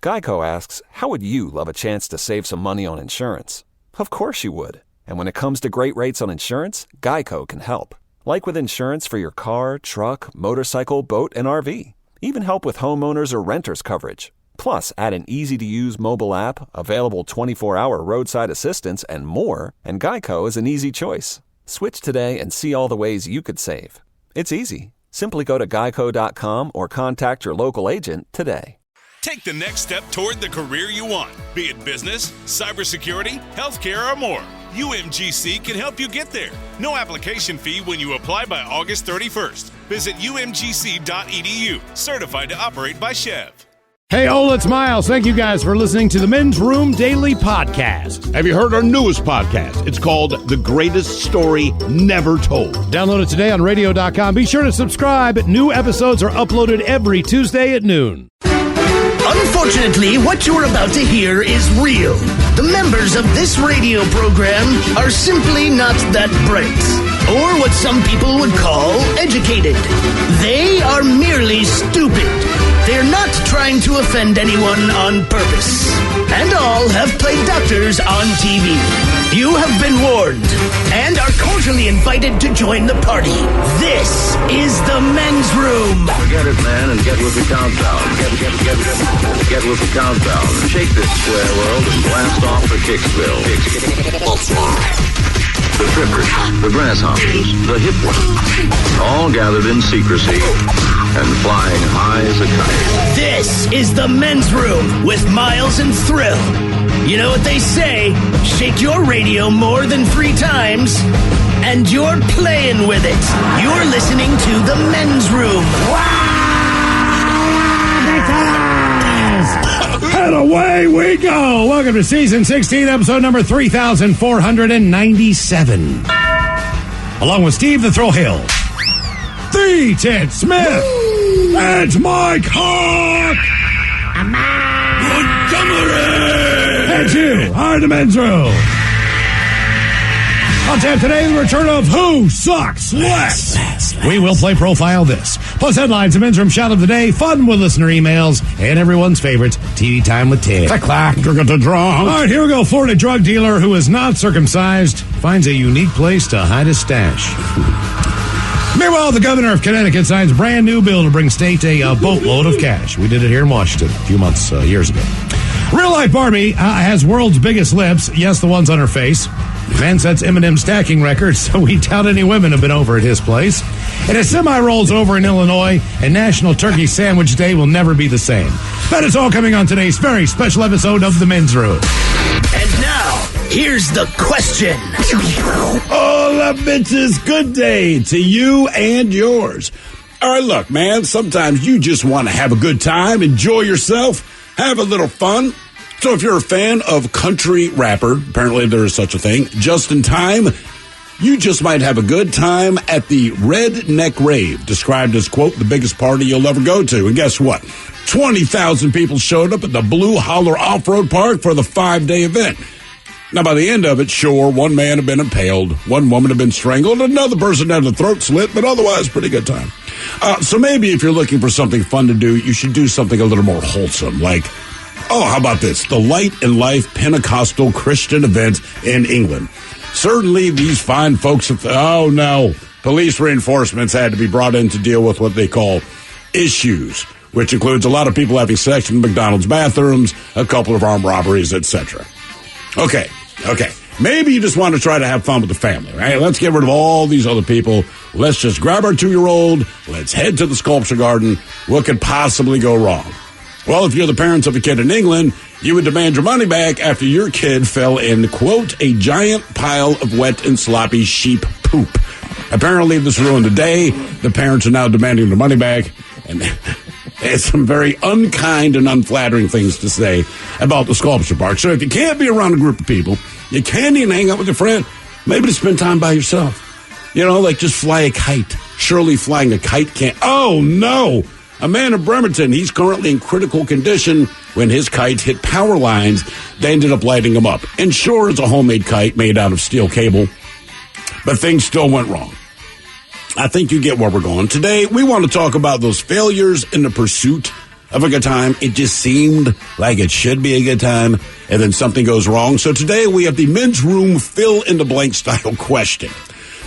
Geico asks, how would you love a chance to save some money on insurance? Of course you would. And when it comes to great rates on insurance, Geico can help. Like with insurance for your car, truck, motorcycle, boat, and RV. Even help with homeowners or renters coverage. Plus, add an easy-to-use mobile app, available 24-hour roadside assistance, and more, and Geico is an easy choice. Switch today and see all the ways you could save. It's easy. Simply go to geico.com or contact your local agent today. Take the next step toward the career you want, be it business, cybersecurity, healthcare, or more. UMGC can help you get there. No application fee when you apply by August 31st. Visit umgc.edu, certified to operate by Chev. Hey, Ola, it's Miles. Thank you guys for listening to the Men's Room Daily Podcast. Have you heard our newest podcast? It's called The Greatest Story Never Told. Download it today on radio.com. Be sure to subscribe. New episodes are uploaded every Tuesday at noon. Unfortunately, what you're about to hear is real. The members of this radio program are simply not that bright, or what some people would call educated. They are merely stupid. They're not trying to offend anyone on purpose. And all have played doctors on TV. You have been warned and are cordially invited to join the party. This is the Men's Room. Forget it, man, and get with the countdown. Get with the countdown. Shake this square world and blast off for Kicksville. The trippers, the grasshoppers, the hip ones, all gathered in secrecy and flying high as a kite. This is the Men's Room with Miles and Thrill. You know what they say, shake your radio more than 3 times, and you're playing with it. You're listening to the Men's Room. And away we go. Welcome to Season 16, Episode number 3,497. Along with Steve the Thrill Hill, the Ted Smith, and Mike Hawk. Montgomery. And you are the Men's Room. On tap today, the return of Who Sucks Less. We will play Profile This. Plus headlines, the Men's Room Shout of the Day, fun with listener emails, and everyone's favorite, TV Time with Ted. Clack, drunk. All right, here we go. Florida drug dealer who is not circumcised finds a unique place to hide his stash. Meanwhile, the governor of Connecticut signs a brand new bill to bring state a boatload of cash. We did it here in Washington a few years ago. Real-life Barbie has world's biggest lips. Yes, the ones on her face. Man sets M&M stacking records, so we doubt any women have been over at his place. And a semi rolls over in Illinois, and National Turkey Sandwich Day will never be the same. That is all coming on today's very special episode of The Men's Room. And now, here's the question. Hola, bitches. Good day to you and yours. All right, look, man, sometimes you just want to have a good time, enjoy yourself, have a little fun. So if you're a fan of country rapper, apparently there is such a thing, Just in Time, you just might have a good time at the Redneck Rave, described as, quote, the biggest party you'll ever go to. And guess what? 20,000 people showed up at the Blue Holler Off-Road Park for the 5-day event. Now, by the end of it, sure, one man had been impaled, one woman had been strangled, another person had a throat slit, but otherwise, pretty good time. So maybe if you're looking for something fun to do, you should do something a little more wholesome, like, oh, how about this? The Light and Life Pentecostal Christian event in England. Certainly, these fine folks have, oh no, police reinforcements had to be brought in to deal with what they call issues, which includes a lot of people having sex in McDonald's bathrooms, a couple of armed robberies, etc. Okay. Maybe you just want to try to have fun with the family, right? Let's get rid of all these other people. Let's just grab our 2-year-old. Let's head to the sculpture garden. What could possibly go wrong? Well, if you're the parents of a kid in England, you would demand your money back after your kid fell in, quote, a giant pile of wet and sloppy sheep poop. Apparently, this ruined the day. The parents are now demanding their money back. And there's some very unkind and unflattering things to say about the sculpture park. So if you can't be around a group of people, you can't even hang out with your friend, maybe to spend time by yourself. You know, like just fly a kite. Surely flying a kite can't. Oh, no. A man in Bremerton, he's currently in critical condition when his kite hit power lines. They ended up lighting him up. And sure, it's a homemade kite made out of steel cable, but things still went wrong. I think you get where we're going. Today, we want to talk about those failures in the pursuit of a good time. It just seemed like it should be a good time, and then something goes wrong. So today we have the men's room fill-in-the-blank style question.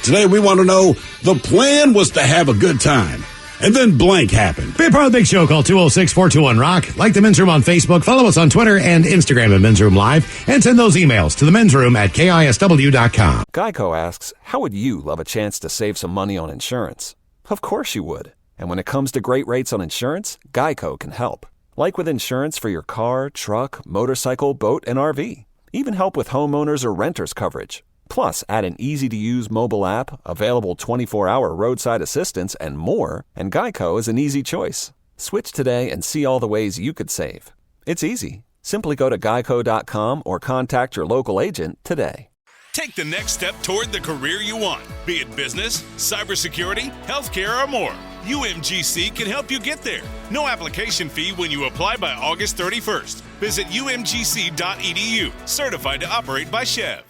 Today we want to know, the plan was to have a good time, and then blank happened. Be a part of the big show. Call 206-421-ROCK. Like the Men's Room on Facebook. Follow us on Twitter and Instagram at Men's Room Live. And send those emails to the Men's Room at KISW.com. Geico asks, how would you love a chance to save some money on insurance? Of course you would. And when it comes to great rates on insurance, Geico can help. Like with insurance for your car, truck, motorcycle, boat, and RV. Even help with homeowners or renters coverage. Plus, add an easy-to-use mobile app, available 24-hour roadside assistance, and more, and Geico is an easy choice. Switch today and see all the ways you could save. It's easy. Simply go to geico.com or contact your local agent today. Take the next step toward the career you want, be it business, cybersecurity, healthcare, or more. UMGC can help you get there. No application fee when you apply by August 31st. Visit umgc.edu, certified to operate by Chev.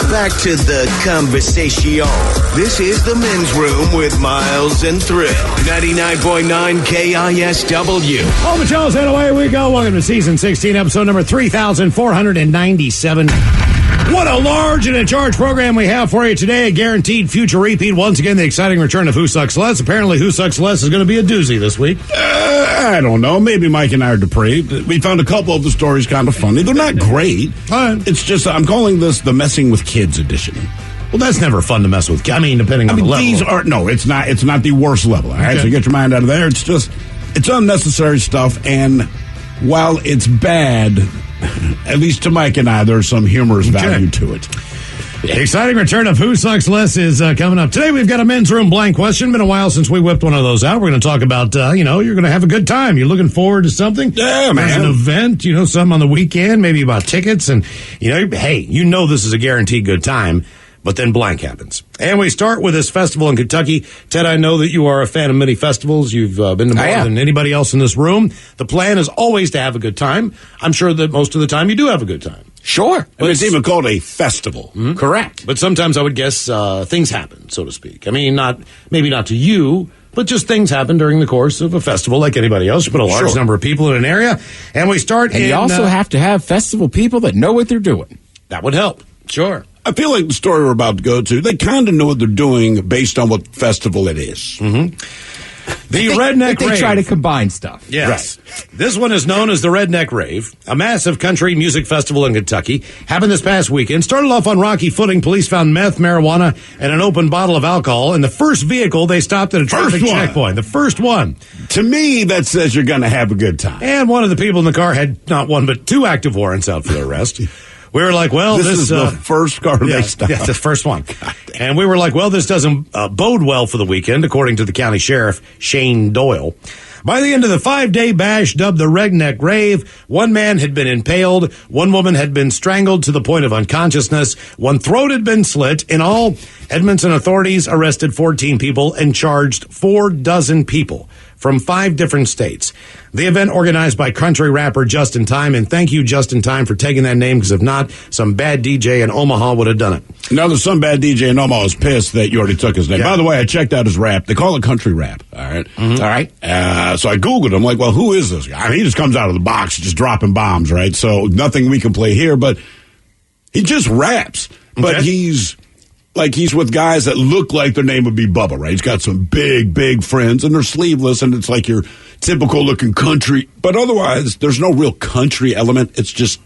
Back to the conversation. This is the Men's Room with Miles and Thrill. 99.9 KISW. All the shows and away we go. Welcome to season 16, episode number 3,497. What a large and in charge program we have for you today. A guaranteed future repeat. Once again, the exciting return of Who Sucks Less. Apparently, Who Sucks Less is going to be a doozy this week. I don't know. Maybe Mike and I are depraved. We found a couple of the stories kind of funny. They're not great. It's just, I'm calling this the Messing with Kids edition. Well, that's never fun to mess with. I mean, depending on the level. These are, no, it's not the worst level. All right, so get your mind out of there. It's just, it's unnecessary stuff. And while it's bad, at least to Mike and I, there's some humorous value to it. The exciting return of Who Sucks Less is coming up. Today we've got a Men's Room blank question. Been a while since we whipped one of those out. We're going to talk about, you're going to have a good time. You're looking forward to something. Yeah, man. There's an event, something on the weekend, maybe about tickets. And, hey, this is a guaranteed good time. But then blank happens. And we start with this festival in Kentucky. Ted, I know that you are a fan of many festivals. You've been to more than anybody else in this room. The plan is always to have a good time. I'm sure that most of the time you do have a good time. Sure. But it's even called a festival. Mm-hmm. Correct. But sometimes I would guess things happen, so to speak. I mean, maybe not to you, but just things happen during the course of a festival like anybody else. You put a large number of people in an area, and we start and you also have to have festival people that know what they're doing. That would help. Sure. I feel like the story we're about to go to, they kind of know what they're doing based on what festival it is. Mm-hmm. The Redneck Rave. They try to combine stuff. Yes. Right. This one is known as the Redneck Rave, a massive country music festival in Kentucky. Happened this past weekend. Started off on rocky footing. Police found meth, marijuana, and an open bottle of alcohol in the first vehicle they stopped at a traffic checkpoint. The first one. To me, that says you're going to have a good time. And one of the people in the car had not one but two active warrants out for their arrest. We were like, well, this is the first car they stopped. Yeah, the first one. And we were like, well, this doesn't bode well for the weekend, according to the county sheriff, Shane Doyle. By the end of the 5-day bash, dubbed the Redneck Rave, one man had been impaled, one woman had been strangled to the point of unconsciousness, one throat had been slit. In all, Edmonton authorities arrested 14 people and charged 4 people from 5 different states. The event organized by country rapper Justin Time, and thank you, Justin Time, for taking that name, because if not, some bad DJ in Omaha would have done it. Now, there's some bad DJ in Omaha is pissed that you already took his name. Yeah. By the way, I checked out his rap. They call it country rap, all right? Mm-hmm. All right? So I Googled him. I'm like, well, who is this guy? I mean, he just comes out of the box just dropping bombs, right? So nothing we can play here, but he just raps. But he's with guys that look like their name would be Bubba, right? He's got some big friends, and they're sleeveless, and it's like your typical-looking country. But otherwise, there's no real country element. It's just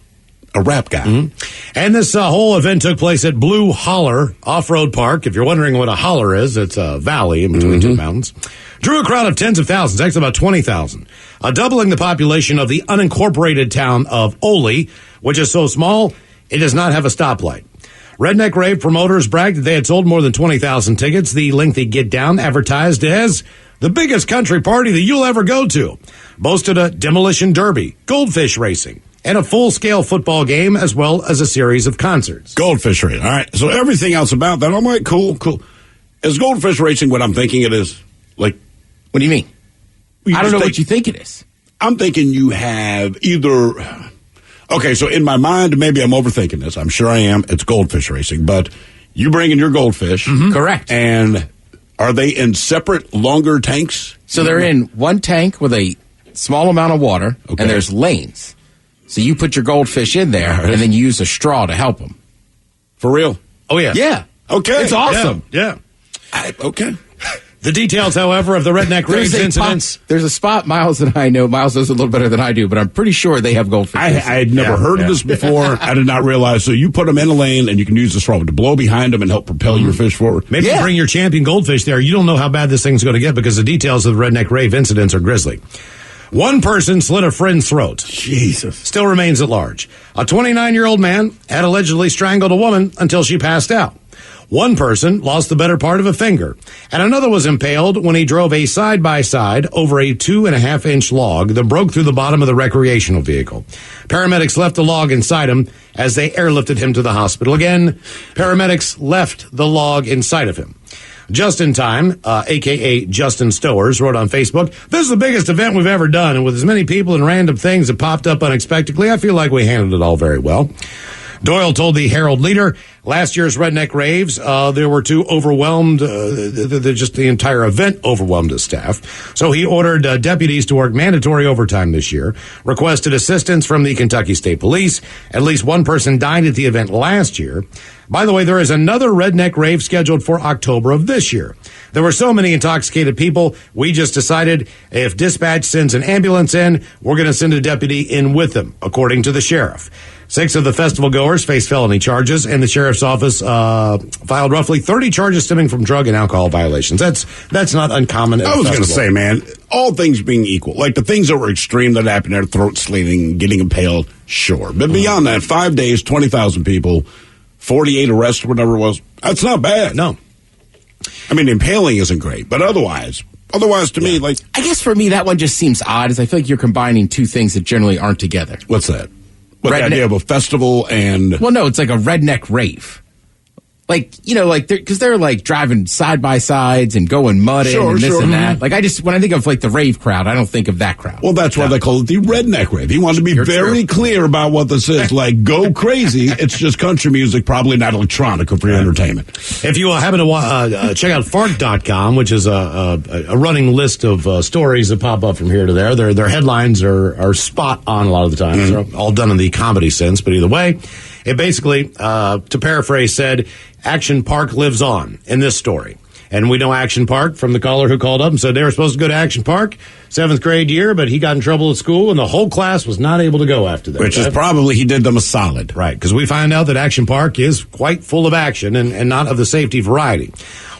a rap guy. Mm-hmm. And this whole event took place at Blue Holler Off-Road Park. If you're wondering what a holler is, it's a valley in between two mountains. Drew a crowd of tens of thousands, actually about 20,000, doubling the population of the unincorporated town of Ole, which is so small, it does not have a stoplight. Redneck Rave promoters bragged that they had sold more than 20,000 tickets. The lengthy get down advertised as the biggest country party that you'll ever go to. Boasted a demolition derby, goldfish racing, and a full-scale football game, as well as a series of concerts. Goldfish racing. All right. So everything else about that, I'm like, cool. Is goldfish racing what I'm thinking it is? Like, what do you mean? I don't know what you think it is. I'm thinking you have either... Okay, so in my mind, maybe I'm overthinking this. I'm sure I am. It's goldfish racing. But you bring in your goldfish. Mm-hmm. Correct. And are they in separate, longer tanks? So they're in one tank with a small amount of water, and there's lanes. So you put your goldfish in there, and then you use a straw to help them. For real? Oh, yeah. Yeah. Okay. It's awesome. Yeah. Okay. The details, however, of the Redneck Raves incidents. There's a spot Miles and I know. Miles knows a little better than I do, but I'm pretty sure they have goldfish. I had never heard of this before. I did not realize. So you put them in a lane, and you can use the straw to blow behind them and help propel your fish forward. Maybe you bring your champion goldfish there. You don't know how bad this thing's going to get because the details of the Redneck Rave incidents are grisly. One person slit a friend's throat. Jesus. Still remains at large. A 29-year-old man had allegedly strangled a woman until she passed out. One person lost the better part of a finger, and another was impaled when he drove a side-by-side over a 2.5-inch log that broke through the bottom of the recreational vehicle. Paramedics left the log inside him as they airlifted him to the hospital. Again, paramedics left the log inside of him. Just in Time, a.k.a. Justin Stowers, wrote on Facebook, "This is the biggest event we've ever done, and with as many people and random things that popped up unexpectedly, I feel like we handled it all very well." Doyle told the Herald Leader, last year's Redneck Raves, there were too overwhelmed, just the entire event overwhelmed his staff. So he ordered deputies to work mandatory overtime this year, requested assistance from the Kentucky State Police. At least one person died at the event last year. By the way, there is another Redneck Rave scheduled for October of this year. There were so many intoxicated people, we just decided if dispatch sends an ambulance in, we're going to send a deputy in with them, according to the sheriff. 6 of the festival goers face felony charges, and the sheriff's office filed roughly 30 charges stemming from drug and alcohol violations. That's not uncommon. I was going to say, man, all things being equal, like the things that were extreme that happened there, throat slitting, getting impaled, sure. But beyond that, 5 days, 20,000 people, 48 arrests, whatever it was, that's not bad. No. I mean, impaling isn't great, but otherwise to me, like... I guess for me, that one just seems odd, as I feel like you're combining two things that generally aren't together. What's that? What, the idea of a festival and... Well, no, it's like a redneck rave. Like, you know, like, because they're like driving side by sides and going mudding and this and that. Like, when I think of like the rave crowd, I don't think of that crowd. Well, that's why they call it the redneck rave. He wanted to be very clear about what this is. Like, go crazy. It's just country music, probably not electronica for your entertainment. If you happen to check out Fart.com, which is a running list of stories that pop up from here to there, their headlines are spot on a lot of the time. They're all done in the comedy sense, but either way, it basically, to paraphrase, said, Action Park lives on in this story. And we know Action Park from the caller who called up and said they were supposed to go to Action Park, 7th grade year, but he got in trouble at school, and the whole class was not able to go after that. Which is probably he did them a solid. Right, because we find out that Action Park is quite full of action and not of the safety variety.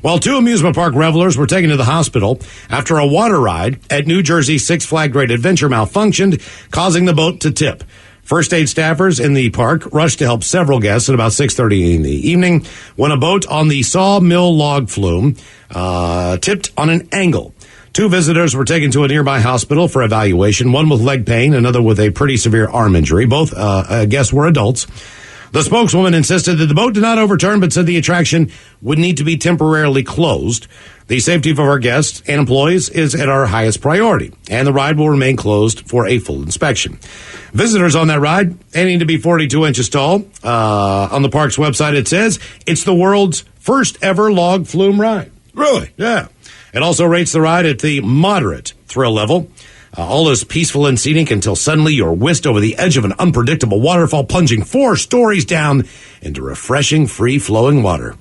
Well, 2 amusement park revelers were taken to the hospital after a water ride at New Jersey's Six Flags Great Adventure malfunctioned, causing the boat to tip. First aid staffers in the park rushed to help several guests at about 6:30 in the evening when a boat on the Sawmill log flume tipped on an angle. 2 visitors were taken to a nearby hospital for evaluation, one with leg pain, another with a pretty severe arm injury. Both guests were adults. The spokeswoman insisted that the boat did not overturn, but said the attraction would need to be temporarily closed. The safety of our guests and employees is at our highest priority, and the ride will remain closed for a full inspection. Visitors on that ride, they need to be 42 inches tall. On the park's website, it says it's the world's first ever log flume ride. Really? Yeah. It also rates the ride at the moderate thrill level. All is peaceful and scenic until suddenly you're whisked over the edge of an unpredictable waterfall, plunging 4 stories down into refreshing, free-flowing water.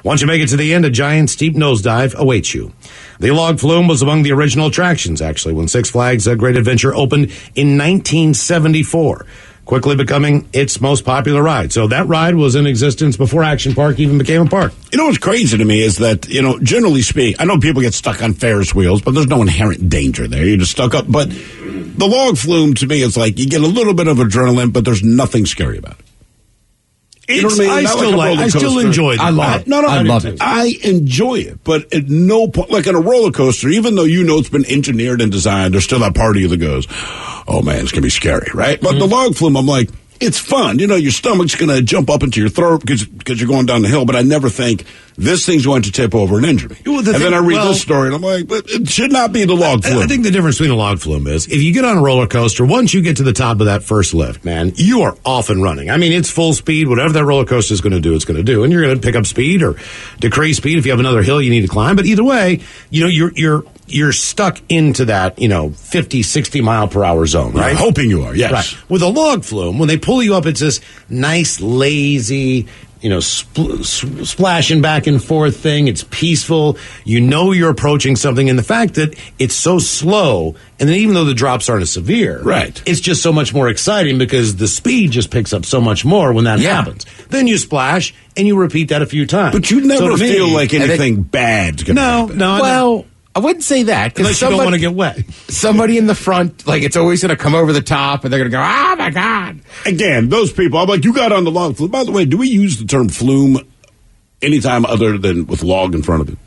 Once you make it to the end, a giant, steep nosedive awaits you. The log flume was among the original attractions, actually, when Six Flags Great Adventure opened in 1974, quickly becoming its most popular ride. So that ride was in existence before Action Park even became a park. You know what's crazy to me is that, generally speaking, I know people get stuck on Ferris wheels, but there's no inherent danger there. You're just stuck up. But the log flume, to me, is like you get a little bit of adrenaline, but there's nothing scary about it. You know what I mean? I still enjoy that. I love it. I love it. I enjoy it, but at no point, like on a roller coaster, even though it's been engineered and designed, there's still that part of you that goes, oh man, it's going to be scary, right? But the log flume, I'm like, it's fun. Your stomach's going to jump up into your throat because you're going down the hill, but I never think this thing's going to tip over and injure me. Well, then I read this story, and I'm like, but it should not be the log flume. I think the difference between a log flume is, if you get on a roller coaster, once you get to the top of that first lift, man, you are off and running. I mean, it's full speed. Whatever that roller coaster is going to do, it's going to do. And you're going to pick up speed or decrease speed if you have another hill you need to climb. But either way, you're stuck into that, 50, 60 mile per hour zone, right? I'm hoping you are, yes. Right. With a log flume, when they pull you up, it's this nice, lazy, splashing back and forth thing. It's peaceful. You're approaching something. And the fact that it's so slow, and then even though the drops aren't as severe, right, it's just so much more exciting because the speed just picks up so much more when that happens. Then you splash, and you repeat that a few times. But you never feel like anything bad's going to happen. No. Well, I wouldn't say that. Unless you don't want to get wet. Somebody in the front, it's always going to come over the top, and they're going to go, oh, my God. Again, those people, I'm like, you got on the log flume. By the way, do we use the term flume anytime other than with log in front of it?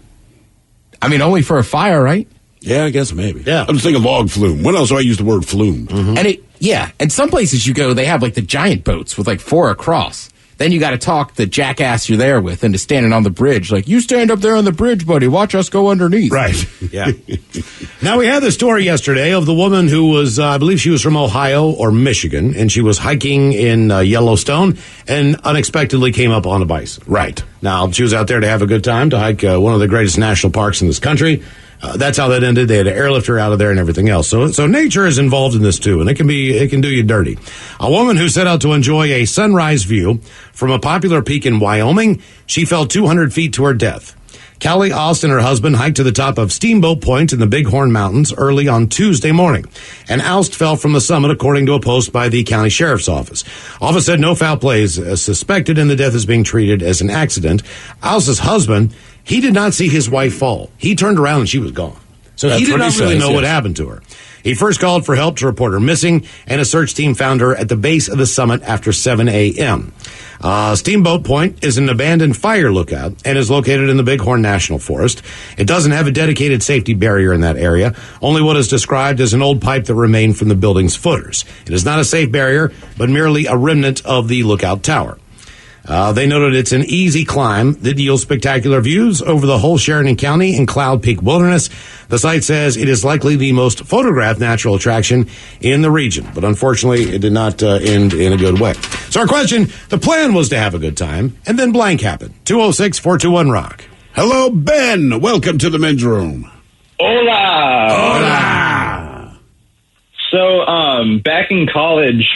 I mean, only for a fire, right? Yeah, I guess maybe. Yeah. I'm just thinking log flume. When else do I use the word flume? Mm-hmm. And some places you go, they have the giant boats with 4 across. Then you got to talk the jackass you're there with into standing on the bridge. You stand up there on the bridge, buddy. Watch us go underneath. Right. Yeah. Now, we had the story yesterday of the woman who was, I believe she was from Ohio or Michigan, and she was hiking in Yellowstone and unexpectedly came up on a bison. Right. Now, she was out there to have a good time, to hike one of the greatest national parks in this country. That's how that ended. They had to airlift her out of there and everything else. So nature is involved in this too, and it can do you dirty. A woman who set out to enjoy a sunrise view from a popular peak in Wyoming, she fell 200 feet to her death. Callie Ost and her husband hiked to the top of Steamboat Point in the Bighorn Mountains early on Tuesday morning. And Ost fell from the summit, according to a post by the county sheriff's office. Office said no foul play is suspected, and the death is being treated as an accident. Ost's husband, he did not see his wife fall. He turned around and she was gone. So he did not really know what happened to her. He first called for help to report her missing, and a search team found her at the base of the summit after 7 a.m. Steamboat Point is an abandoned fire lookout and is located in the Bighorn National Forest. It doesn't have a dedicated safety barrier in that area, only what is described as an old pipe that remained from the building's footers. It is not a safe barrier, but merely a remnant of the lookout tower. They noted it's an easy climb that yields spectacular views over the whole Sheridan County and Cloud Peak Wilderness. The site says it is likely the most photographed natural attraction in the region, but unfortunately it did not end in a good way. So our question, the plan was to have a good time, and then blank happened. 206-421-ROCK. Hello, Ben. Welcome to the men's room. Hola. Hola. So, back in college,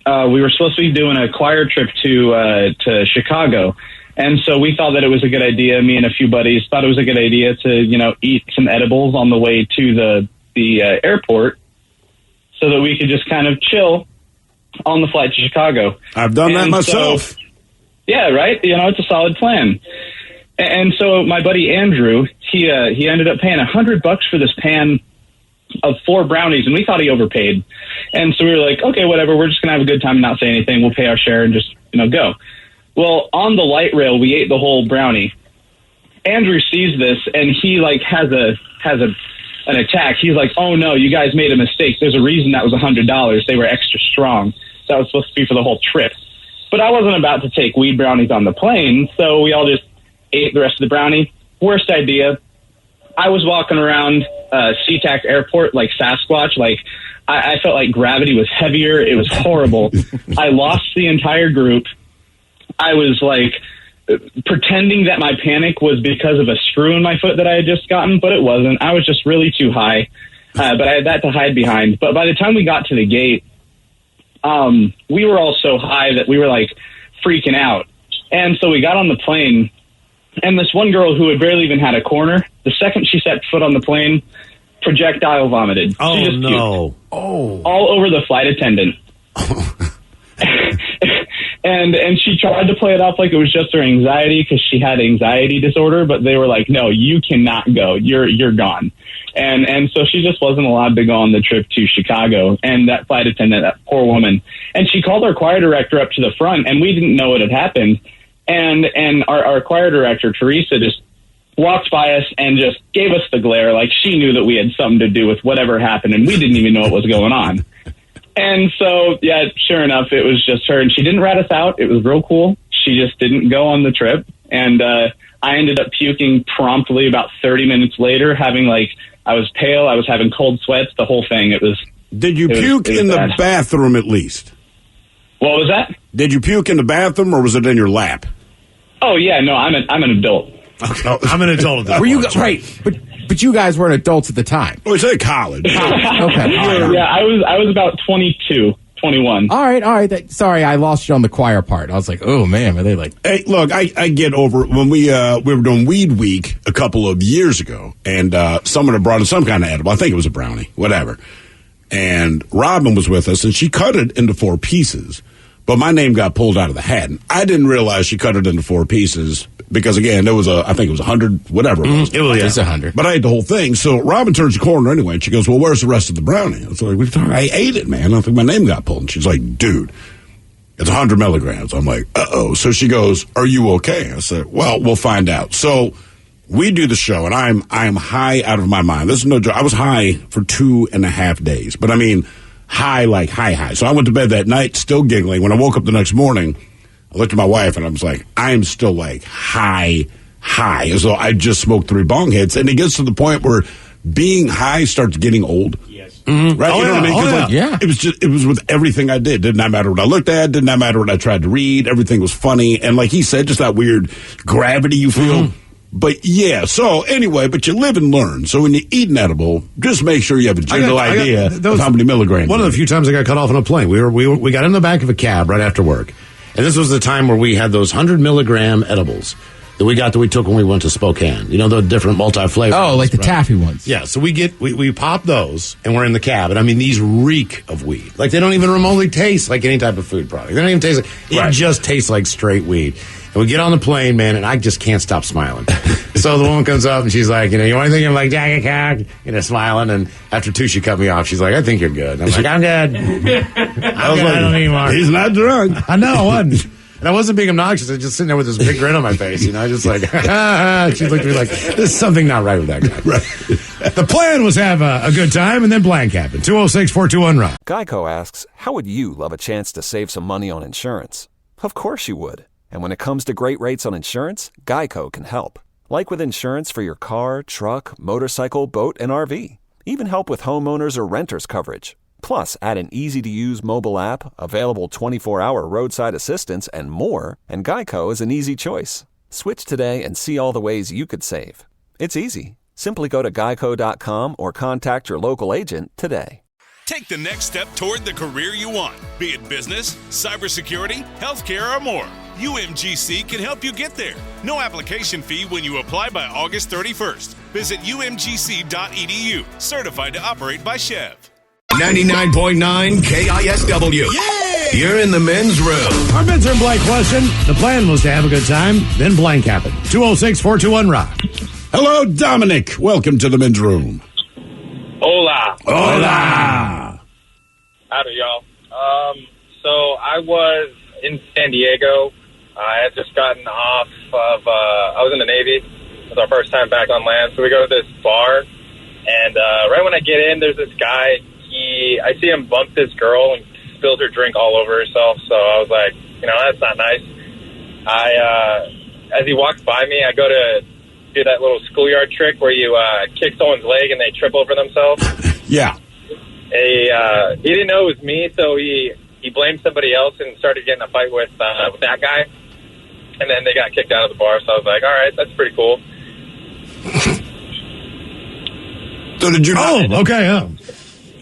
we were supposed to be doing a choir trip to Chicago. And so we thought that it was a good idea. Me and a few buddies thought it was a good idea to, eat some edibles on the way to the airport so that we could just kind of chill on the flight to Chicago. I've done that myself. So, yeah, right? It's a solid plan. And so my buddy Andrew, he ended up paying $100 for this pan of 4 brownies, and we thought he overpaid. And so we were like, okay, whatever, we're just going to have a good time and not say anything. We'll pay our share and just, go. Well, on the light rail, we ate the whole brownie. Andrew sees this, and he, has an attack. He's like, oh, no, you guys made a mistake. There's a reason that was $100. They were extra strong. That was supposed to be for the whole trip. But I wasn't about to take weed brownies on the plane, so we all just ate the rest of the brownie. Worst idea. I was walking around SeaTac Airport like Sasquatch. I felt like gravity was heavier. It was horrible. I lost the entire group. I was pretending that my panic was because of a screw in my foot that I had just gotten, but it wasn't. I was just really too high, but I had that to hide behind. But by the time we got to the gate, we were all so high that we were freaking out. And so we got on the plane, and this one girl who had barely even had a corner, the second she set foot on the plane, projectile vomited. Oh, she just no. puked. Oh. All over the flight attendant. And she tried to play it off like it was just her anxiety because she had anxiety disorder, but they were like, no, you cannot go. You're gone. And so she just wasn't allowed to go on the trip to Chicago. And that flight attendant, that poor woman, and she called our choir director up to the front, and we didn't know what had happened. And our choir director, Teresa, just walked by us and just gave us the glare, like she knew that we had something to do with whatever happened, and we didn't even know what was going on. And so, yeah, sure enough, it was just her, and she didn't rat us out. It was real cool. She just didn't go on the trip, and I ended up puking promptly about 30 minutes later, I was pale, I was having cold sweats, the whole thing. Did you puke in the bathroom at least? What was that? Did you puke in the bathroom, or was it in your lap? Oh, yeah, no, I'm an adult. Okay. I'm an adult. Were you right? But you guys weren't adults at the time. Oh, it's at college. Okay. Yeah, I was about 22, 21. All right. Sorry, I lost you on the choir part. I was like, oh man, are they like? Hey, look, I get over when we were doing Weed Week a couple of years ago, and someone had brought in some kind of edible. I think it was a brownie, whatever. And Robin was with us, and she cut it into 4 pieces. But my name got pulled out of the hat. And I didn't realize she cut it into 4 pieces because, again, I think it was 100, whatever it was. It's 100. But I ate the whole thing. So Robin turns the corner anyway, and she goes, well, where's the rest of the brownie? I was like, what are you talking? I ate it, man. I don't think my name got pulled. And she's like, dude, it's 100 milligrams. I'm like, uh-oh. So she goes, are you okay? I said, well, we'll find out. So we do the show, and I am high out of my mind. This is no joke. I was high for 2.5 days. But, I mean, high like high. So I went to bed that night still giggling. When I woke up the next morning, I looked at my wife, and I was like, I am still like high, as though I just smoked 3 bong hits. And it gets to the point where being high starts getting old. Yes. Mm-hmm. Right? You know what I mean? 'Cause it was with everything I did. Did not matter what I looked at. Did not matter what I tried to read. Everything was funny. And like he said, just that weird gravity you feel. Mm-hmm. But yeah, so anyway, but you live and learn. So when you eat an edible, just make sure you have a general idea of how many milligrams. One of the few times I got cut off on a plane, we got in the back of a cab right after work. And this was the time where we had those 100 milligram edibles that we took when we went to Spokane. You know, the different multi-flavors. Oh, like the taffy ones. Yeah, so we pop those, and we're in the cab. And I mean, these reek of weed. Like, they don't even remotely taste like any type of food product. They don't even taste like, it just tastes like straight weed. And we get on the plane, man, and I just can't stop smiling. So the woman comes up, and she's like, you want anything? I'm like, Jack and cock, smiling. And after 2, she cut me off. She's like, I think you're good. And I'm like, I'm good. I don't need more. He's not drunk. I know, I wasn't. And I wasn't being obnoxious. I was just sitting there with this big grin on my face, just like, she looked at me like, there's something not right with that guy. Right. The plan was have a good time, and then blank happened. 206-421-ROCK. Geico asks, how would you love a chance to save some money on insurance? Of course you would. And when it comes to great rates on insurance, Geico can help. Like with insurance for your car, truck, motorcycle, boat, and RV. Even help with homeowners or renters coverage. Plus, add an easy-to-use mobile app, available 24-hour roadside assistance, and more, and Geico is an easy choice. Switch today and see all the ways you could save. It's easy. Simply go to geico.com or contact your local agent today. Take the next step toward the career you want, be it business, cybersecurity, healthcare, or more. UMGC can help you get there. No application fee when you apply by August 31st. Visit umgc.edu. Certified to operate by Chev. 99.9 KISW. Yeah! You're in the men's room. Our men's room blank question. The plan was to have a good time, then blank happened. 206-421-ROCK. Hello, Dominic. Welcome to the men's room. Hola. Hola. Howdy, y'all. So I was in San Diego. I had just gotten off of, I was in the Navy. It was our first time back on land. So we go to this bar, and right when I get in, there's this guy. I see him bump this girl and spills her drink all over herself. So I was like, that's not nice. As he walks by me, I go to do that little schoolyard trick where you kick someone's leg and they trip over themselves. Yeah. He didn't know it was me, so he blamed somebody else and started getting a fight with that guy. And then they got kicked out of the bar, so I was like, all right, that's pretty cool. So did you... Oh, okay, yeah.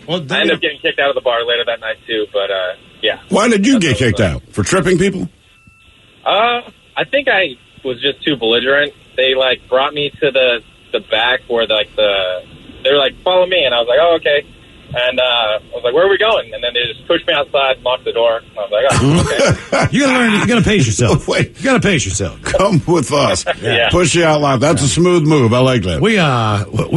Well, I ended up getting kicked out of the bar later that night, too, but, yeah. Why did you get kicked out? For tripping people? I think I was just too belligerent. They, brought me to the back where, they were like, follow me, and I was like, oh, okay. And I was like, where are we going? And then they just pushed me outside and locked the door. And I was like, oh, okay. You gotta learn, you gotta pace yourself. Wait. You gotta pace yourself. Come with us. Yeah. Push you out loud. That's a smooth move. I like that. We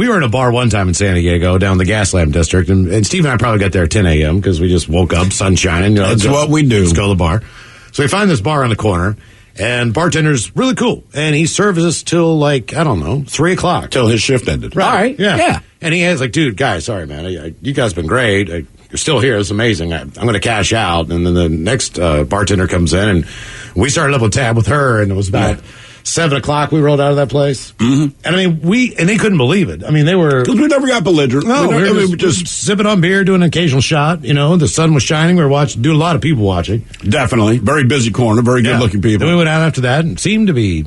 were in a bar one time in San Diego down the Gaslamp District, and Steve and I probably got there at 10 a.m. because we just woke up, sun shining. That's what we do. Let's go to the bar. So we find this bar on the corner, and bartender's really cool. And he serves us till, 3 o'clock. Till his shift ended. Right. All right. Yeah. And he has dude, guys, sorry, man. You guys have been great. You're still here. It's amazing. I'm going to cash out. And then the next bartender comes in, and we started up a tab with her, and it was about 7 o'clock, we rolled out of that place. Mm-hmm. And I mean, they couldn't believe it. I mean, they were. Because we never got belligerent. No, we were just sipping on beer, doing an occasional shot. The sun was shining. We were doing a lot of people watching. Definitely. Very busy corner, very good looking people. Then we went out after that and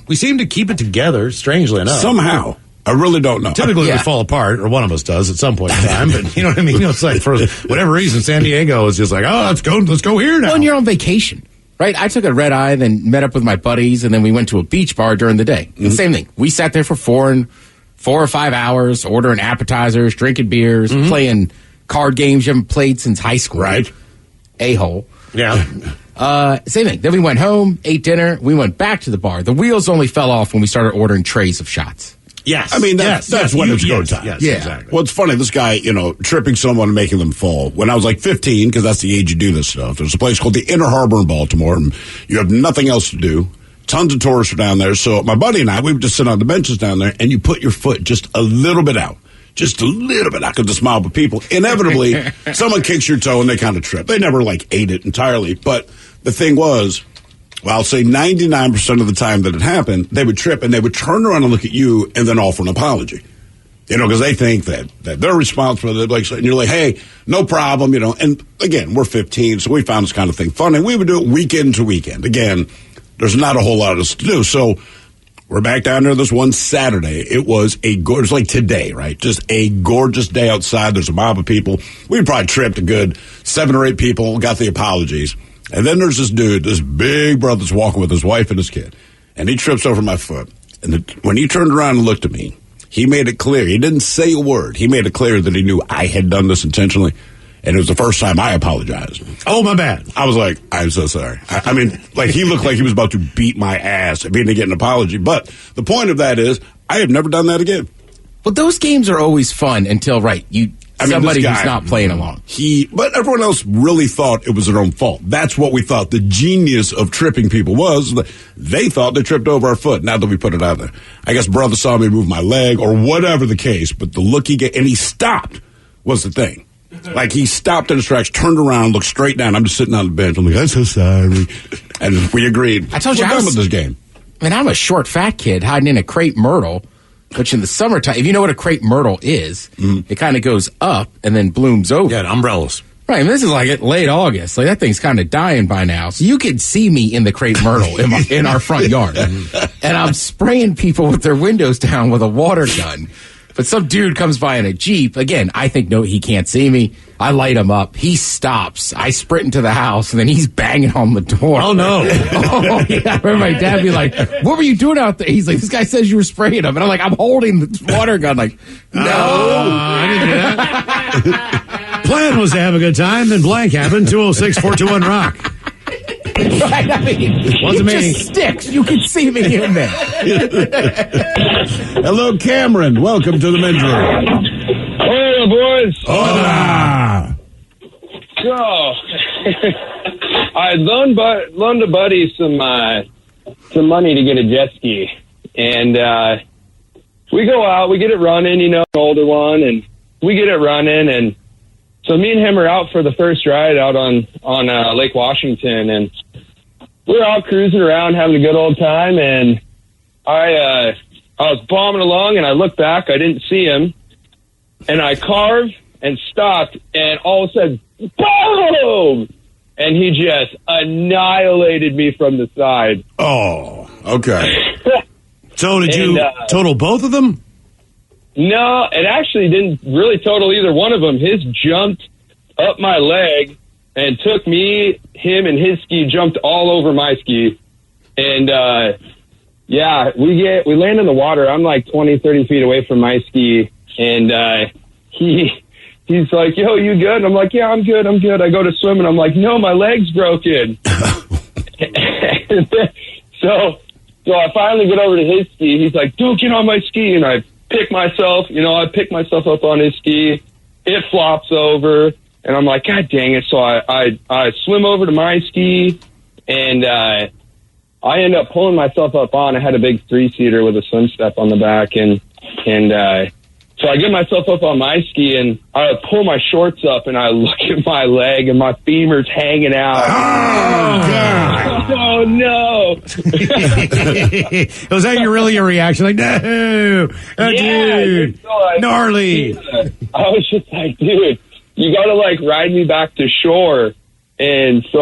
we seemed to keep it together, strangely enough. Somehow. I really don't know. Typically, we fall apart, or one of us does at some point in time. But you know what I mean? It's like for whatever reason, San Diego is just like, oh, let's go here now. Well, and you're on vacation, right? I took a red eye, then met up with my buddies, and then we went to a beach bar during the day. Mm-hmm. The same thing. We sat there for 4 or 5 hours, ordering appetizers, drinking beers, playing card games you haven't played since high school. Right. A-hole. Yeah. Same thing. Then we went home, ate dinner. We went back to the bar. The wheels only fell off when we started ordering trays of shots. Yes. I mean, that's when it's go time. Yes, exactly. Well, it's funny. This guy, tripping someone and making them fall. When I was like 15, because that's the age you do this stuff, there's a place called the Inner Harbor in Baltimore, and you have nothing else to do. Tons of tourists are down there. So my buddy and I, we would just sit on the benches down there, and you put your foot just a little bit out. Just a little bit out, because the mob of people. Inevitably, someone kicks your toe, and they kind of trip. They never, ate it entirely. But the thing was, well, I'll say 99% of the time that it happened, they would trip and they would turn around and look at you and then offer an apology. Because they think that they're responsible. And you're like, hey, no problem, And again, we're 15, so we found this kind of thing funny. We would do it weekend to weekend. Again, there's not a whole lot else to do. So we're back down there this one Saturday. It was a gorgeous, like today, right? Just a gorgeous day outside. There's a mob of people. We probably tripped a good 7 or 8 people, got the apologies. And then there's this dude, this big brother that's walking with his wife and his kid. And he trips over my foot. And when he turned around and looked at me, he made it clear. He didn't say a word. He made it clear that he knew I had done this intentionally. And it was the first time I apologized. Oh, my bad. I was like, I'm so sorry. I mean, he looked like he was about to beat my ass and being to get an apology. But the point of that is, I have never done that again. Well, those games are always fun until, somebody who's not playing along. But everyone else really thought it was their own fault. That's what we thought the genius of tripping people was. They thought they tripped over our foot. Now that we put it out there, I guess brother saw me move my leg or whatever the case. But the look he gave, and he stopped, was the thing. He stopped in his tracks, turned around, looked straight down. I'm just sitting on the bench. I'm like, I'm so sorry. And we agreed. I told you we're done with this game. I'm a short, fat kid hiding in a crepe myrtle. Which in the summertime, if you know what a crepe myrtle is, it kind of goes up and then blooms over. Yeah, umbrellas. Right, and this is late August. That thing's kind of dying by now. So you could see me in the crepe myrtle in our front yard. And I'm spraying people with their windows down with a water gun. But some dude comes by in a Jeep. Again, I think, no, he can't see me. I light him up. He stops. I sprint into the house, and then he's banging on the door. Oh, no. Oh, yeah. I remember my dad be like, what were you doing out there? He's like, this guy says you were spraying him. And I'm like, I'm holding the water gun. No. I didn't do that. Plan was to have a good time, then blank happened. 206-421-ROCK. Right, it just sticks. You can see me in there. Hello, Cameron. Welcome to the men's room. Hola, boys. Hola. So, I loaned a buddy some money to get a jet ski, and we go out, we get it running, an older one, and we get it running, and so me and him are out for the first ride out on Lake Washington, and we're out cruising around having a good old time, and I was bombing along, and I looked back, I didn't see him, and I carved and stopped, and all of a sudden, boom! And he just annihilated me from the side. Oh, okay. So did you total both of them? No, it actually didn't really total either one of them. His jumped up my leg and took me, him and his ski jumped all over my ski. And, we land in the water. I'm like 20, 30 feet away from my ski. And, he's like, yo, you good? And I'm like, yeah, I'm good. I go to swim and I'm like, no, my leg's broken. So I finally get over to his ski. He's like, don't get on my ski. And I pick myself up on his ski. It flops over. And I'm like, God dang it. So I swim over to my ski and, I end up pulling myself up on. I had a big 3-seater with a swim step on the back. And so I get myself up on my ski and I pull my shorts up and I look at my leg and my femur's hanging out. Oh, God. Oh, no. Was that your reaction? Like, no, dude, so, like, gnarly. I was just like, dude, you got to like ride me back to shore. And so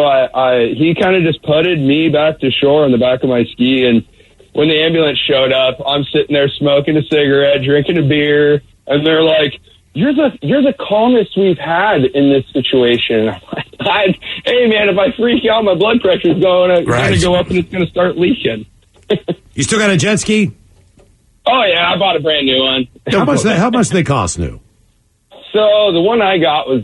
he kind of just putted me back to shore on the back of my ski. And when the ambulance showed up, I'm sitting there smoking a cigarette, drinking a beer, and they're like, "You're the calmest we've had in this situation." I'm like, "Hey man, if I freak out, my blood pressure's going to go up and it's going to start leaking." You still got a jet ski? Oh yeah, I bought a brand new one. How much do they cost new? So the one I got was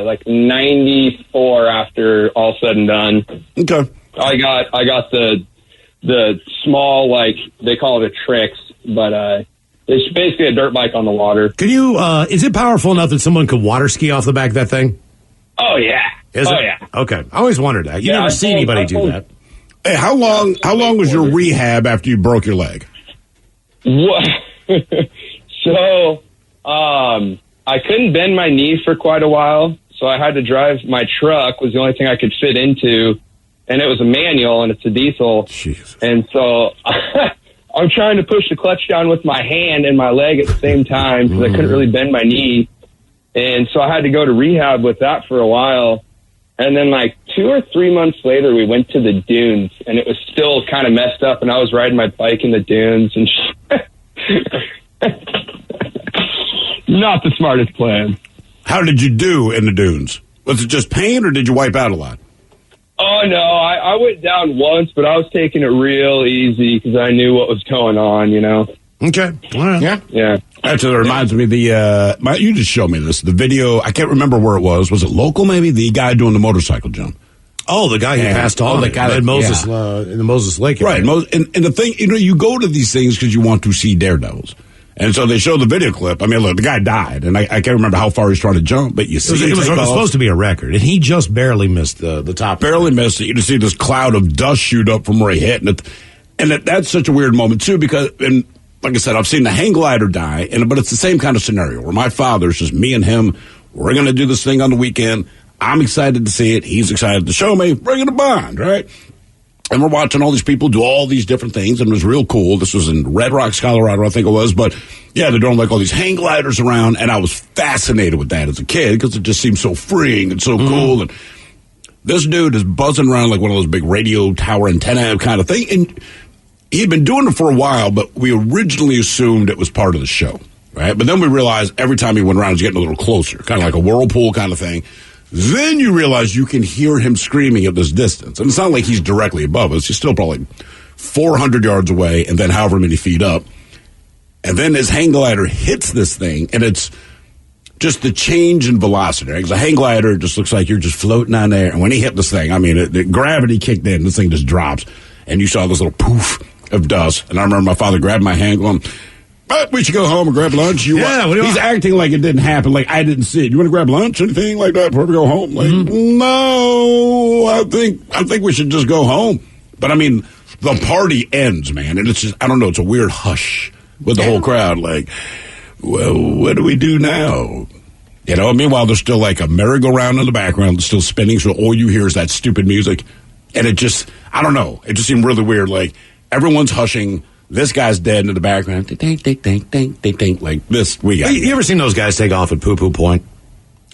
like 94 after all said and done. Okay. I got the small, like they call it a Trix, but it's basically a dirt bike on the water. Can you? Is it powerful enough that someone could water ski off the back of that thing? Oh yeah. Is it? Yeah. Okay. I always wondered that. You never see anybody do that. Hey, how long was your rehab after you broke your leg? What? So, I couldn't bend my knee for quite a while, so I had to drive. My truck was the only thing I could fit into, and it was a manual, and it's a diesel. Jesus. And so I'm trying to push the clutch down with my hand and my leg at the same time because I couldn't really bend my knee. And so I had to go to rehab with that for a while. And then like 2 or 3 months later, we went to the dunes, and it was still kind of messed up, and I was riding my bike in the dunes and not the smartest plan. How did you do in the dunes? Was it just pain, or did you wipe out a lot? Oh, no, I went down once, but I was taking it real easy because I knew what was going on, you know? Okay. All right. Yeah. Actually, that reminds me, you just showed me this, the video, I can't remember where it was. Was it local, maybe? The guy doing the motorcycle jump. Oh, the guy who passed on. The guy that Moses in the Moses Lake area. Right. And the thing, you go to these things because you want to see daredevils. And so they show the video clip. I mean, look, the guy died, and I can't remember how far he's trying to jump, but you see it was supposed to be a record, and he just barely missed the top. Barely missed it. You just see this cloud of dust shoot up from where he hit, and that's such a weird moment too, because and like I said, I've seen the hang glider die, but it's the same kind of scenario where my father's just me and him. We're going to do this thing on the weekend. I'm excited to see it. He's excited to show me. We're going to bond, right? And we're watching all these people do all these different things, and it was real cool. This was in Red Rocks, Colorado, I think it was. But, yeah, they're doing, like, all these hang gliders around, and I was fascinated with that as a kid because it just seemed so freeing and so cool. And this dude is buzzing around like one of those big radio tower antenna kind of thing. And he'd been doing it for a while, but we originally assumed it was part of the show, right? But then we realized every time he went around, he was getting a little closer, kind of like a whirlpool kind of thing. Then you realize you can hear him screaming at this distance. And it's not like he's directly above us. He's still probably 400 yards away and then however many feet up. And then his hang glider hits this thing, and it's just the change in velocity. Because a hang glider just looks like you're just floating on there. And when he hit this thing, I mean, the gravity kicked in. This thing just drops. And you saw this little poof of dust. And I remember my father grabbed my hand going, but we should go home and grab lunch. He's acting like it didn't happen, like I didn't see it. You want to grab lunch, anything like that before we go home? Like, no, I think we should just go home. But I mean, the party ends, man, and it's just, I don't know, it's a weird hush with the whole crowd. Like, well, what do we do now? You know, meanwhile, there's still like a merry-go-round in the background that's still spinning, so all you hear is that stupid music. And it just, I don't know, it just seemed really weird. Like, everyone's hushing. This guy's dead in the background. Ding, ding, ding, ding, ding, ding. Like this, we got. You ever seen those guys take off at Poo Poo Point?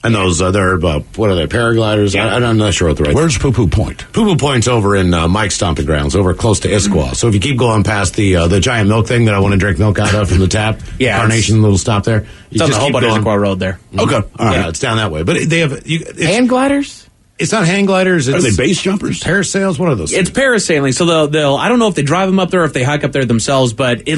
And those they're what are they, paragliders? Yeah. I'm not sure what the right. Where's Poo Poo Point? Poo Poo Point's over in Mike's stomping grounds, over close to Issaquah. So if you keep going past the giant milk thing that I want to drink milk out of from the tap, Carnation little stop there. It's on the whole Issaquah Road there. Okay, all right. Yeah, it's down that way. But they have hand gliders. It's not hang gliders. It's are they base jumpers? Parasails? What are those? It's parasailing. So they'll I don't know if they drive them up there or if they hike up there themselves, but they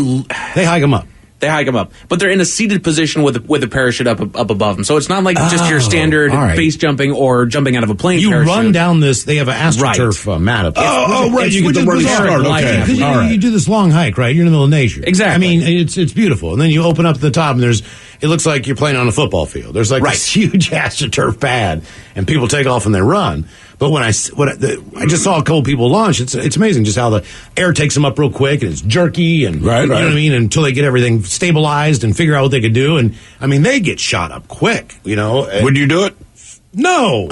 hike them up. They hike them up, but they're in a seated position with a parachute up above them. So it's not like just your standard base jumping or jumping out of a plane. You parachute. run down this. They have an AstroTurf mat up there. Right. You get the running start. Okay. Because you do this long hike, right? You're in the middle of nature. Exactly. I mean, it's beautiful. And then you open up to the top, and it looks like you're playing on a football field. There's like this huge AstroTurf pad, and people take off and they run. But I just saw a couple people launch. It's amazing just how the air takes them up real quick, and it's jerky, and you know what I mean, until they get everything stabilized and figure out what they could do. And I mean, they get shot up quick. You know, would you do it? No.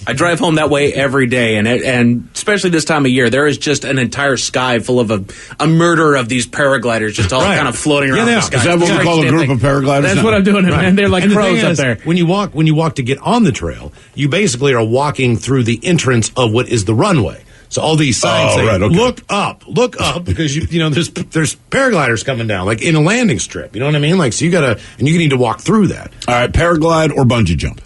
I drive home that way every day, and especially this time of year, there is just an entire sky full of a murder of these paragliders just all kind of floating around the sky. Is that what we call a group of paragliders? That's what I'm doing, man. They're like crows up there. When you walk to get on the trail, you basically are walking through the entrance of what is the runway. So all these signs say, look up, because you know there's paragliders coming down, like in a landing strip. You know what I mean? Like, so you need to walk through that. All right, paraglide or bungee jump?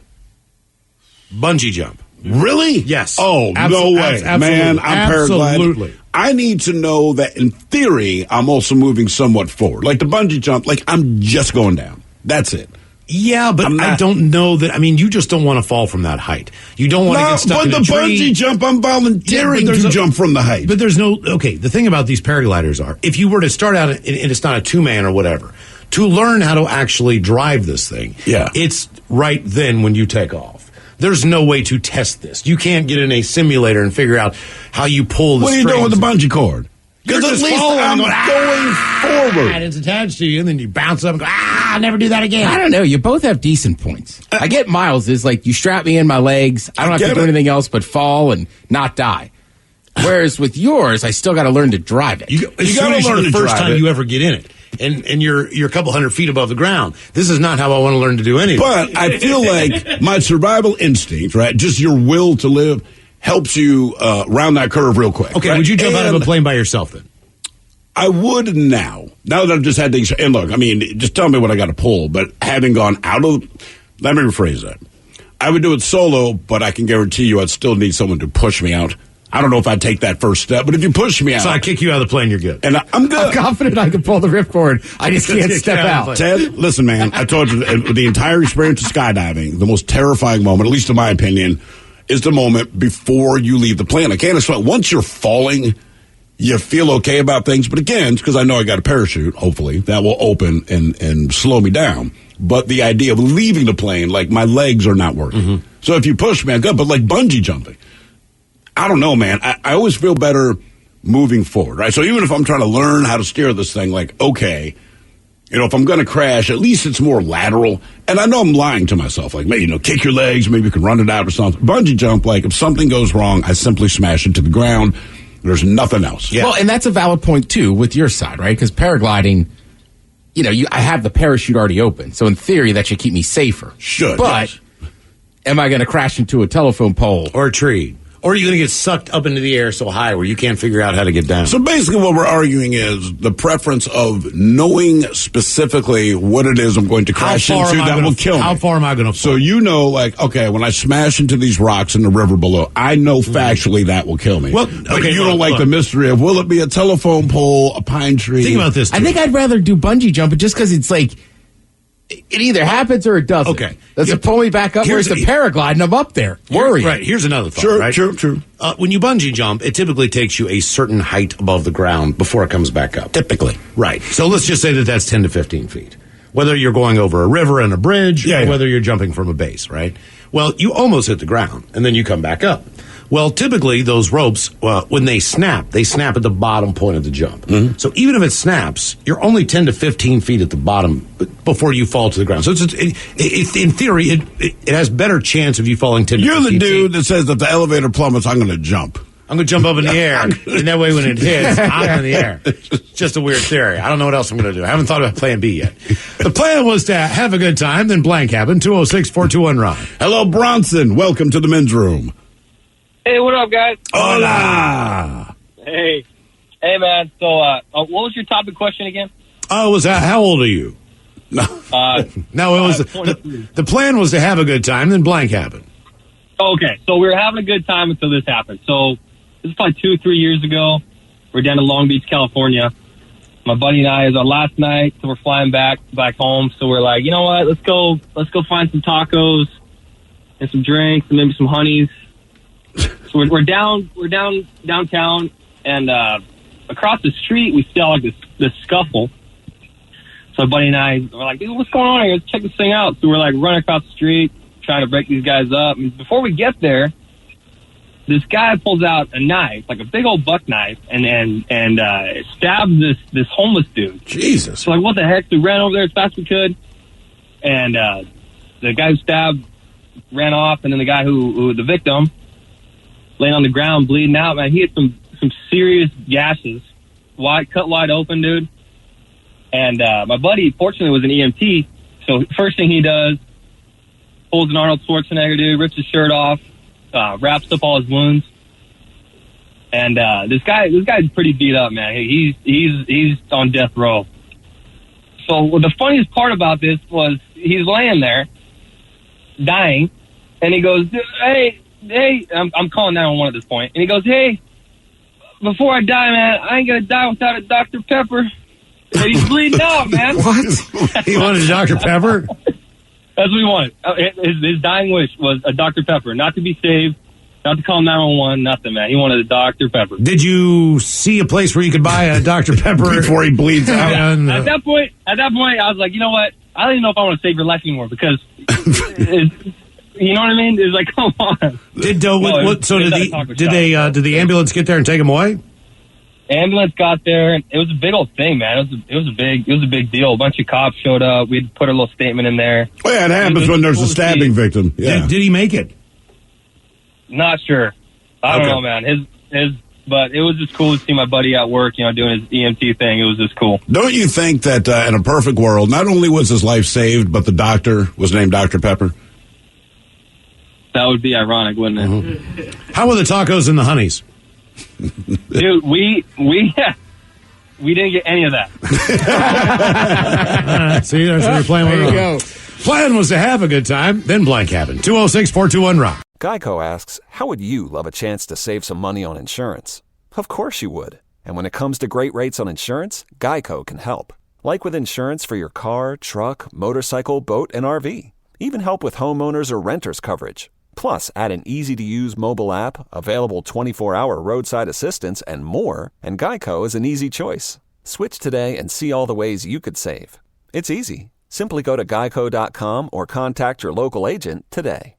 Bungee jump. Really? Yes. Oh, no way. Man, I'm paragliding. I need to know that in theory, I'm also moving somewhat forward. Like the bungee jump, like I'm just going down. That's it. Yeah, but I don't know that. I mean, you just don't want to fall from that height. You don't want to get stuck in a tree. But the bungee jump, I'm volunteering to jump from the height. But there's no, the thing about these paragliders are, if you were to start out, and it's not a two-man or whatever, to learn how to actually drive this thing, it's right then when you take off. There's no way to test this. You can't get in a simulator and figure out how you pull the strings. What are you doing with the bungee cord? Because at least I'm going forward. And it's attached to you, and then you bounce up and go, I'll never do that again. I don't know. You both have decent points. I get Miles' is like, you strap me in my legs. I don't have to do anything else but fall and not die. Whereas with yours, I still got to learn to drive it. You got to learn the first time you ever get in it. And you're a couple hundred feet above the ground. This is not how I want to learn to do anything. But I feel like my survival instinct, right, just your will to live, helps you round that curve real quick. Okay, right? Would you jump out of a plane by yourself then? I would now that I've just had things. And look, I mean, just tell me what I got to pull. But having gone out of, let me rephrase that. I would do it solo, but I can guarantee you I'd still need someone to push me out. I don't know if I'd take that first step, but if you push me out. So I kick you out of the plane, you're good. And I'm good. I'm confident I can pull the ripcord. I just can't step out. Ted, listen, man, I told you the entire experience of skydiving, the most terrifying moment, at least in my opinion, is the moment before you leave the plane. I can't explain. Once you're falling, you feel okay about things. But again, it's because I know I got a parachute, hopefully, that will open and slow me down. But the idea of leaving the plane, like my legs are not working. Mm-hmm. So if you push me, I'm good. But like bungee jumping, I don't know, man. I always feel better moving forward, right? So even if I'm trying to learn how to steer this thing, like, okay, you know, if I'm going to crash, at least it's more lateral. And I know I'm lying to myself, like, maybe, you know, kick your legs, maybe you can run it out or something. Bungee jump, like, if something goes wrong, I simply smash into the ground. There's nothing else. Yeah. Well, and that's a valid point, too, with your side, right? Because paragliding, you know, I have the parachute already open. So in theory, that should keep me safer. Should. But am I going to crash into a telephone pole? Or a tree? Or are you going to get sucked up into the air so high where you can't figure out how to get down? So basically what we're arguing is the preference of knowing specifically what it is I'm going to crash into that will kill me. How far am I going to fall? So you know, like, okay, when I smash into these rocks in the river below, I know factually that will kill me. Well, but you don't like the mystery of, will it be a telephone pole, a pine tree? Think about this. I think I'd rather do bungee jumping just because it's like, it either happens or it doesn't. Okay. Does it pull me back up? Where's the paraglide and I'm up there? Worried. Right. Here's another thought. True. When you bungee jump, it typically takes you a certain height above the ground before it comes back up. Typically. Right. So let's just say that that's 10 to 15 feet. Whether you're going over a river and a bridge or whether you're jumping from a base, right? Well, you almost hit the ground and then you come back up. Well, typically those ropes, when they snap at the bottom point of the jump. Mm-hmm. So even if it snaps, you're only 10 to 15 feet at the bottom before you fall to the ground. So in theory, it has better chance of you falling 10 to 15 feet. You're the dude that says if the elevator plummets, I'm going to jump. I'm going to jump up in the air, and that way when it hits, I'm in the air. It's just a weird theory. I don't know what else I'm going to do. I haven't thought about plan B yet. The plan was to have a good time, then blank happened. 206-421-RON. Hello, Bronson. Welcome to the men's room. Hey, what up, guys? Hola. Hey, man. So, what was your topic question again? Oh, was that? How old are you? No, no. It was the plan was to have a good time, then blank happened. Okay, so we were having a good time until this happened. So this is probably 2 or 3 years ago. We're down in Long Beach, California. My buddy and I, it was our last night, so we're flying back home. So we're like, you know what? Let's go find some tacos and some drinks and maybe some honeys. So we're downtown, and across the street we saw like this scuffle. So my buddy and I were like, dude, what's going on here? Let's check this thing out. So we're like running across the street, trying to break these guys up. And before we get there, this guy pulls out a knife, like a big old buck knife, and stabs this homeless dude. Jesus. So like, what the heck? We ran over there as fast as we could, and the guy who stabbed ran off, and then the guy who the victim laying on the ground, bleeding out, man. He had some serious gashes, cut wide open, dude. And my buddy, fortunately, was an EMT. So first thing he does, pulls an Arnold Schwarzenegger, dude, rips his shirt off, wraps up all his wounds. And this guy's pretty beat up, man. He's on death row. So the funniest part about this was he's laying there, dying, and he goes, hey, I'm calling 911 at this point. And he goes, hey, before I die, man, I ain't going to die without a Dr. Pepper. And he's bleeding out, man. What? He wanted a Dr. Pepper? That's what he wanted. His dying wish was a Dr. Pepper, not to be saved, not to call 911, nothing, man. He wanted a Dr. Pepper. Did you see a place where you could buy a Dr. Pepper before he bleeds out? At that point, I was like, you know what? I don't even know if I want to save your life anymore because, you know what I mean? It's like, come on. Did the ambulance get there and take him away? Ambulance got there, and it was a big old thing, man. It was a big deal. A bunch of cops showed up. We put a little statement in there. Well, yeah, it happens when there's a stabbing victim. Yeah. Did he make it? Not sure. I don't know, man. But it was just cool to see my buddy at work, doing his EMT thing. It was just cool. Don't you think that in a perfect world, not only was his life saved, but the doctor was named Dr. Pepper? That would be ironic, wouldn't it? Mm-hmm. How were the tacos and the honeys? Dude, we didn't get any of that. See, that's what you're playing with. There you go. Plan was to have a good time, then blank happened. 206-421-ROCK. Geico asks, how would you love a chance to save some money on insurance? Of course you would. And when it comes to great rates on insurance, Geico can help. Like with insurance for your car, truck, motorcycle, boat, and RV. Even help with homeowners or renters coverage. Plus, add an easy-to-use mobile app, available 24-hour roadside assistance, and more, and Geico is an easy choice. Switch today and see all the ways you could save. It's easy. Simply go to geico.com or contact your local agent today.